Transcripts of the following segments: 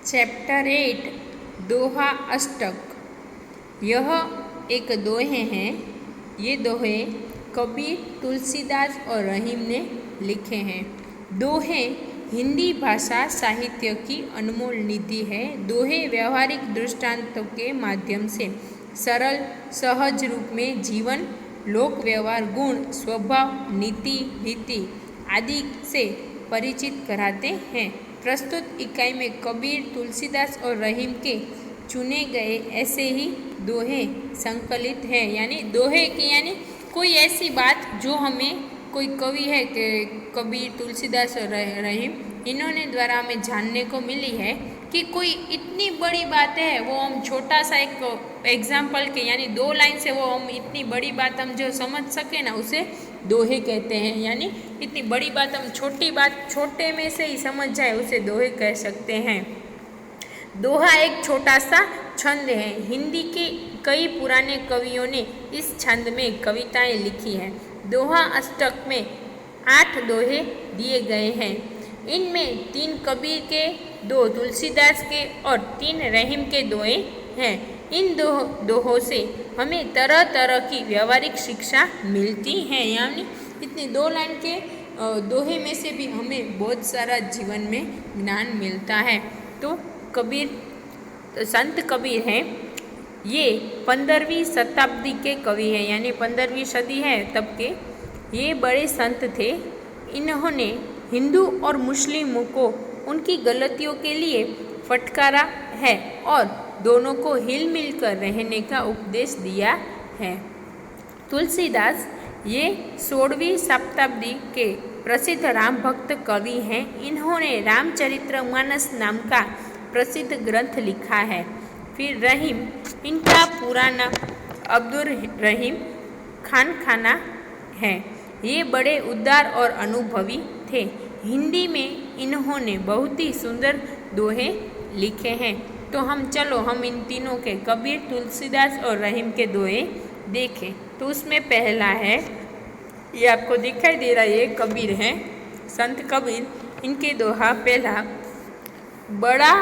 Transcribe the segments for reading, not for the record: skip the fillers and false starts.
Chapter 8 दोहा अष्टक। यह एक दोहे हैं। ये दोहे कबीर, तुलसीदास और रहीम ने लिखे हैं। दोहे हिंदी भाषा साहित्य की अनमोल निधि है। दोहे व्यवहारिक दृष्टांतों के माध्यम से सरल सहज रूप में जीवन, लोक व्यवहार, गुण, स्वभाव, नीति, रीति आदि से परिचित कराते हैं। प्रस्तुत इकाई में कबीर, तुलसीदास और रहीम के चुने गए ऐसे ही दोहे संकलित हैं। यानी दोहे की यानी कोई ऐसी बात जो हमें कोई कवि है कि कबीर, तुलसीदास और रहीम इन्होंने द्वारा हमें जानने को मिली है कि कोई इतनी बड़ी बात है वो हम छोटा सा एक एग्जाम्पल के यानी 2 लाइन से वो हम इतनी बड़ी बात हम जो समझ सके ना उसे दोहे कहते हैं। यानी इतनी बड़ी बात हम छोटी बात छोटे में से ही समझ जाए उसे दोहे कह सकते हैं। दोहा एक छोटा सा छंद है। हिंदी के कई पुराने कवियों ने इस छंद में कविताएं लिखी हैं। दोहा अष्टक में 8 दोहे दिए गए हैं। इनमें 3 कबीर के, 2 तुलसीदास के और 3 रहीम के दोहे हैं। इन दोहों से हमें तरह तरह की व्यवहारिक शिक्षा मिलती है। यानी इतनी 2 लाइन के दोहे में से भी हमें बहुत सारा जीवन में ज्ञान मिलता है। तो संत कबीर हैं, ये 15वीं शताब्दी के कवि हैं। यानी 15वीं सदी है तब के ये बड़े संत थे। इन्होंने हिंदू और मुस्लिमों को उनकी गलतियों के लिए फटकारा है और दोनों को हिल मिल कर रहने का उपदेश दिया है। तुलसीदास ये 16वीं शताब्दी के प्रसिद्ध राम भक्त कवि हैं। इन्होंने रामचरितमानस नाम का प्रसिद्ध ग्रंथ लिखा है। फिर रहीम, इनका पुराना अब्दुल रहीम खाना है। ये बड़े उदार और अनुभवी थे। हिंदी में इन्होंने बहुत ही सुंदर दोहे लिखे हैं। तो हम इन तीनों के कबीर, तुलसीदास और रहीम के दोहे देखें। तो उसमें पहला है, ये आपको दिखाई दे रहा है, ये कबीर हैं, संत कबीर। इनके दोहा पहला, बड़ा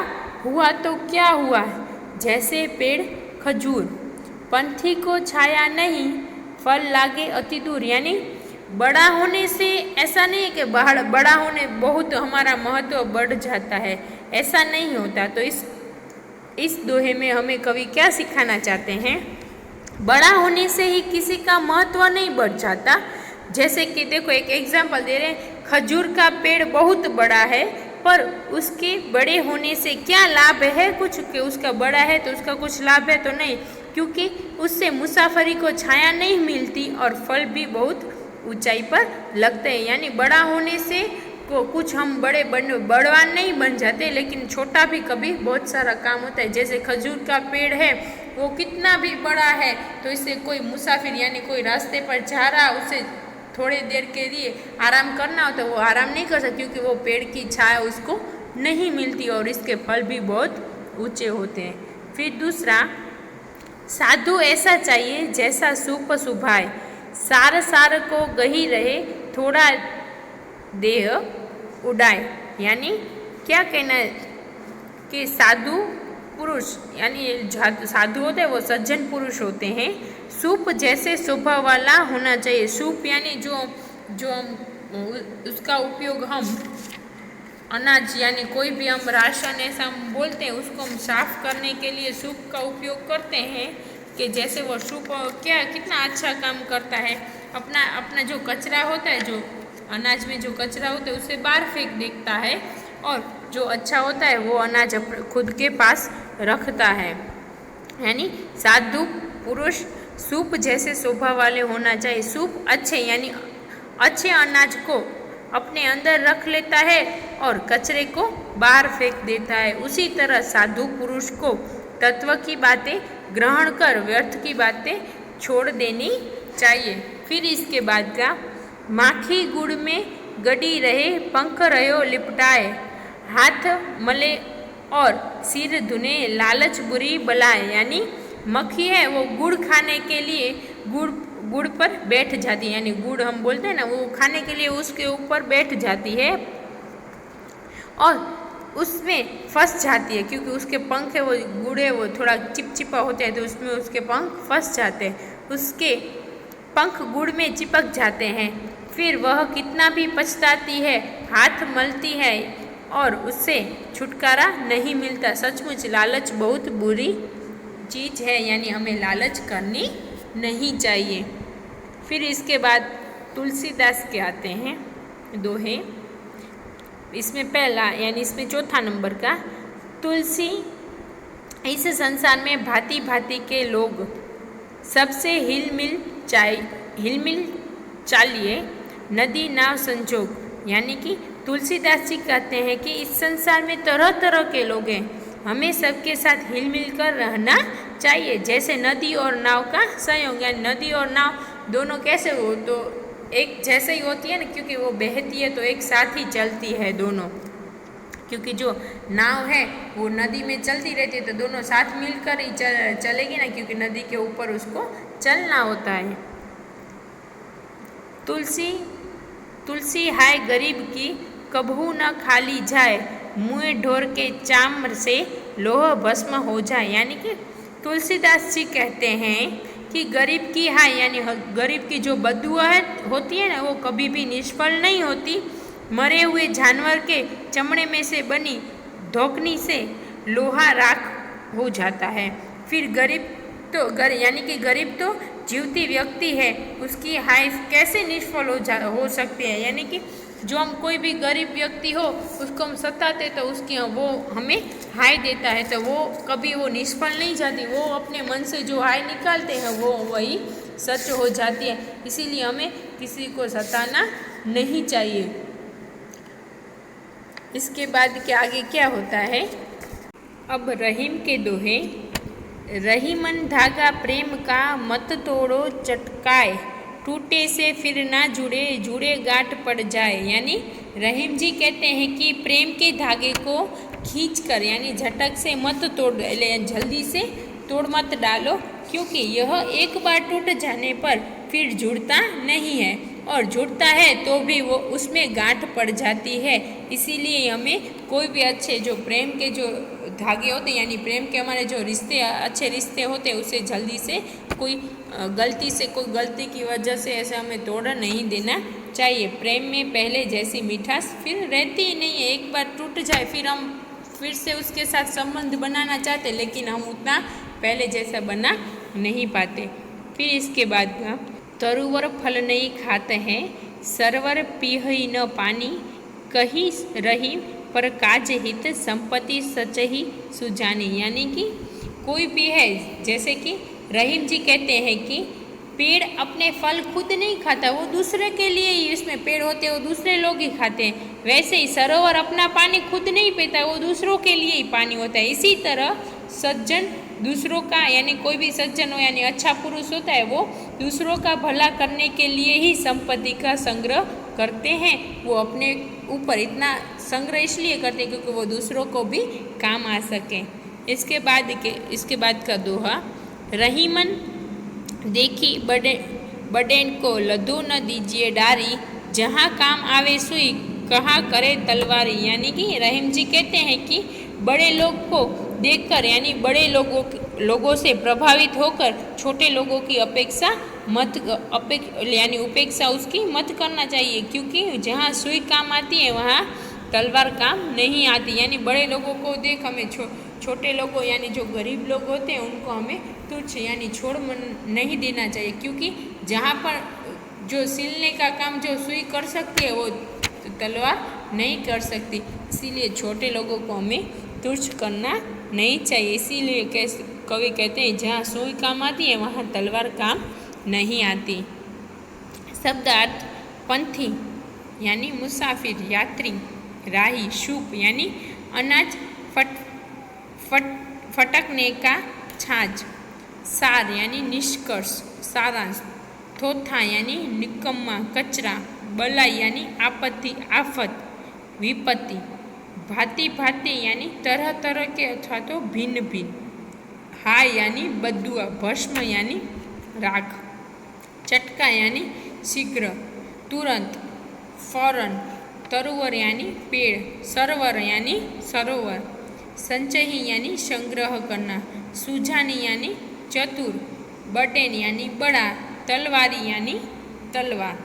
हुआ तो क्या हुआ, जैसे पेड़ खजूर, पंथी को छाया नहीं, फल लागे अति दूर। यानी बड़ा होने से ऐसा नहीं है कि बड़ा होने बहुत हमारा महत्व बढ़ जाता है, ऐसा नहीं होता। तो इस दोहे में हमें कवि क्या सिखाना चाहते हैं, बड़ा होने से ही किसी का महत्व नहीं बढ़ जाता। जैसे कि देखो एक एग्जाम्पल दे रहे हैं, खजूर का पेड़ बहुत बड़ा है पर उसके बड़े होने से क्या लाभ है, कुछ कि उसका बड़ा है तो उसका कुछ लाभ है तो नहीं, क्योंकि उससे मुसाफरी को छाया नहीं मिलती और फल भी बहुत ऊंचाई पर लगते हैं। यानी बड़ा होने से को कुछ हम बड़वान नहीं बन जाते, लेकिन छोटा भी कभी बहुत सारा काम होता है। जैसे खजूर का पेड़ है वो कितना भी बड़ा है तो इससे कोई मुसाफिर यानी कोई रास्ते पर जा रहा उसे थोड़ी देर के लिए आराम करना हो तो वो आराम नहीं कर सकता, क्योंकि वो पेड़ की छाया उसको नहीं मिलती और इसके फल भी बहुत ऊंचे होते हैं। फिर दूसरा, साधु ऐसा चाहिए जैसा सूप सुभाए, सार सार को गही रहे, थोड़ा देह उड़ाए। यानी क्या कहना है कि साधु पुरुष यानी साधु होते हैं वो सज्जन पुरुष होते हैं। सूप जैसे स्वभाव वाला होना चाहिए। सूप यानी जो उसका उपयोग हम अनाज यानी कोई भी हम राशन ऐसा हम बोलते हैं उसको हम साफ करने के लिए सूप का उपयोग करते हैं। कि जैसे वो सूप कितना अच्छा काम करता है, अपना जो कचरा होता है, जो अनाज में जो कचरा होता है उसे बाहर फेंक देता है और जो अच्छा होता है वो अनाज खुद के पास रखता है। यानी साधु पुरुष सूप जैसे स्वभाव वाले होना चाहिए। सूप अच्छे यानी अच्छे अनाज को अपने अंदर रख लेता है और कचरे को बाहर फेंक देता है। उसी तरह साधु पुरुष को तत्व की बातें ग्रहण कर व्यर्थ की बातें छोड़ देनी चाहिए। फिर इसके बाद का, माखी गुड़ में गड़ी रहे, पंख रहो लिपटाए, हाथ मले और सिर धुने, लालच बुरी बलाए। यानी मक्खी है वो गुड़ खाने के लिए गुड़ पर बैठ जाती है। यानी गुड़ हम बोलते हैं ना, वो खाने के लिए उसके ऊपर बैठ जाती है और उसमें फंस जाती है, क्योंकि उसके पंख है वो गूढ़े, वो थोड़ा चिपचिपा होते हैं, तो उसमें उसके पंख फंस जाते हैं, उसके पंख गुड़ में चिपक जाते हैं। फिर वह कितना भी पछताती है, हाथ मलती है और उससे छुटकारा नहीं मिलता। सचमुच लालच बहुत बुरी चीज़ है, यानी हमें लालच करनी नहीं चाहिए। फिर इसके बाद तुलसीदास के आते हैं दोहे। इसमें पहला यानी इसमें चौथा नंबर का, तुलसी इस संसार में भांति भांति के लोग, सबसे हिलमिल चालिए नदी नाव संजोग। यानी कि तुलसीदास जी कहते हैं कि इस संसार में तरह तरह के लोग हैं, हमें सबके साथ हिलमिल कर रहना चाहिए, जैसे नदी और नाव का संयोग। यानी नदी और नाव दोनों कैसे हो, तो एक जैसे ही होती है ना, क्योंकि वो बहती है तो एक साथ ही चलती है दोनों, क्योंकि जो नाव है वो नदी में चलती रहती है तो दोनों साथ मिलकर ही चलेगी ना, क्योंकि नदी के ऊपर उसको चलना होता है। तुलसी हाय गरीब की कभू न खाली जाए, मुँह ढोर के चाम से लोह भस्म हो जाए। यानी कि तुलसीदास जी कहते हैं कि गरीब की हाय, यानी गरीब की जो बददुआ होती है ना, वो कभी भी निष्फल नहीं होती। मरे हुए जानवर के चमड़े में से बनी धोकनी से लोहा राख हो जाता है। फिर यानी कि गरीब तो जीवती व्यक्ति है, उसकी हाय कैसे निष्फल हो सकती है। यानी कि जो हम कोई भी गरीब व्यक्ति हो उसको हम सताते तो उसकी वो हमें हाय देता है, तो वो कभी वो निष्फल नहीं जाती, वो अपने मन से जो हाय निकालते हैं वो वही सच हो जाती है। इसीलिए हमें किसी को सताना नहीं चाहिए। इसके बाद के आगे क्या होता है, अब रहीम के दोहे। रहीमन धागा प्रेम का मत तोड़ो चटकाए, टूटे से फिर ना जुड़े, जुड़े गांठ पड़ जाए। यानी रहीम जी कहते हैं कि प्रेम के धागे को खींचकर यानी झटक से मत तोड़, जल्दी से तोड़ मत डालो, क्योंकि यह एक बार टूट जाने पर फिर जुड़ता नहीं है, और जुड़ता है तो भी वो उसमें गांठ पड़ जाती है। इसीलिए हमें कोई भी अच्छे जो प्रेम के जो धागे होते हैं, यानी प्रेम के हमारे जो रिश्ते अच्छे रिश्ते होते हैं, उसे जल्दी से कोई गलती की वजह से ऐसे हमें तोड़ नहीं देना चाहिए। प्रेम में पहले जैसी मिठास फिर रहती ही नहीं है, एक बार टूट जाए फिर हम फिर से उसके साथ संबंध बनाना चाहते, लेकिन हम उतना पहले जैसा बना नहीं पाते। फिर इसके बाद का, तरुवर फल नहीं खाते हैं, सरवर पीही न पानी, कही रही पर काज हित, संपत्ति सच ही सुजानी। यानी कि कोई भी है, जैसे कि रहीम जी कहते हैं कि पेड़ अपने फल खुद नहीं खाता, वो दूसरे के लिए ही, इसमें पेड़ होते हैं वो दूसरे लोग ही खाते हैं। वैसे ही सरोवर अपना पानी खुद नहीं पीता, वो दूसरों के लिए ही पानी होता है। इसी तरह सज्जन दूसरों का, यानी कोई भी सज्जन हो यानी अच्छा पुरुष होता है, वो दूसरों का भला करने के लिए ही संपत्ति का संग्रह करते हैं। वो अपने ऊपर इतना संग्रह इसलिए करते हैं क्योंकि वो दूसरों को भी काम आ सके। इसके बाद का दोहा, रहीमन देखी बडेन को लद्दू न दीजिए डारी, जहाँ काम आवे सुई कहाँ करे तलवारी। यानी कि रहीम जी कहते हैं कि बड़े लोग को देखकर यानी बड़े लोगों से प्रभावित होकर छोटे लोगों की उपेक्षा उसकी मत करना चाहिए, क्योंकि जहाँ सुई काम आती है वहाँ तलवार काम नहीं आती। यानी बड़े लोगों को देख हमें छोटे लोगों यानी जो गरीब लोग होते हैं उनको हमें तुच्छ यानी छोड़ नहीं देना चाहिए, क्योंकि जहाँ पर जो सिलने का काम जो सुई कर सकती है वो तलवार नहीं कर सकती। इसीलिए छोटे लोगों को हमें तुच्छ करना नहीं चाहिए। इसीलिए कवि कहते हैं जहाँ सुई काम आती है वहाँ तलवार काम नहीं आती। शब्दार्थ, पंथी यानी मुसाफिर, यात्री, राही, शूप यानी अनाज फटकने का छाछ, सार यानी निष्कर्ष, सारांश, थोथा यानी निकम्मा, कचरा, बलाई यानी आपत्ति, आफत, विपत्ति, भांति भांति यानी तरह तरह के अथवा तो भिन्न भिन्न, हाय यानी बद्दुआ, भस्म यानी राख, चटका यानी शीघ्र, तुरंत, फौरन, तरुवर यानी पेड़, सरोवर यानी सरोवर, संचयी यानी संग्रह करना, सुजानी यानी चतुर, बटेन यानी बड़ा, तलवारी यानी तलवार।